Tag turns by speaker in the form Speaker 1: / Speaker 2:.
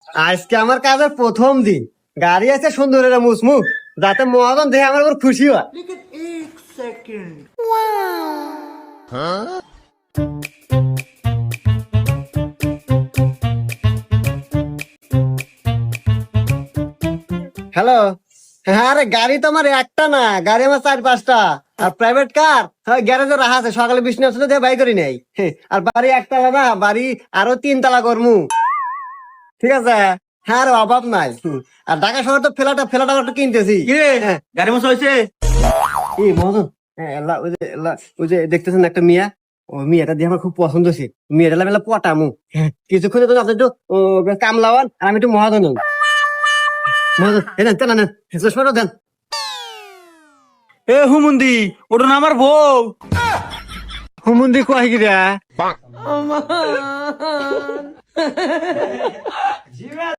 Speaker 1: আজকে আমার কাজের প্রথম দিন, গাড়ি আছে সুন্দর একটা মুসমুখ, যাতে মহাজন দেখে আমার উপর খুশি হয়। হ্যালো। হ্যাঁ, আরে গাড়ি তো আমার একটা না, গাড়ি আমার 4-5টা। আর প্রাইভেট কার গ্যারেজে রাখা আছে, সকালে বৃষ্টি আসলে দিয়ে বাই করি নাই। আর বাড়ি একতলা না, বাড়ি আরো 3 তলা করমু। ঠিক আছে। হ্যাঁ, আর অভাব নাই। আর ঢাকা শহর তো ফেলাটা ফেলাটা একটু কিনতেছি।
Speaker 2: কিরে
Speaker 1: হ্যাঁ।
Speaker 2: গাড়ি মশা হয়েছে?
Speaker 1: এই মহাজন, হ্যাঁ, ওই যে দেখতেছেন একটা মিয়া, ও মিয়াটা দিয়ে আমার খুব পছন্দ হয়েছে। মেয়েটা মেলা পটামু। কিছুক্ষণে তো আপনি একটু কামলাওয়ান, আর আমি একটু মহাজন হই। মহাজন এই নেন, তেনা নেন, চশমাটা দেন।
Speaker 2: এ হুমুন্দি, ওটা না আমার বউ।
Speaker 1: হুমুন্দি কয় গিরা।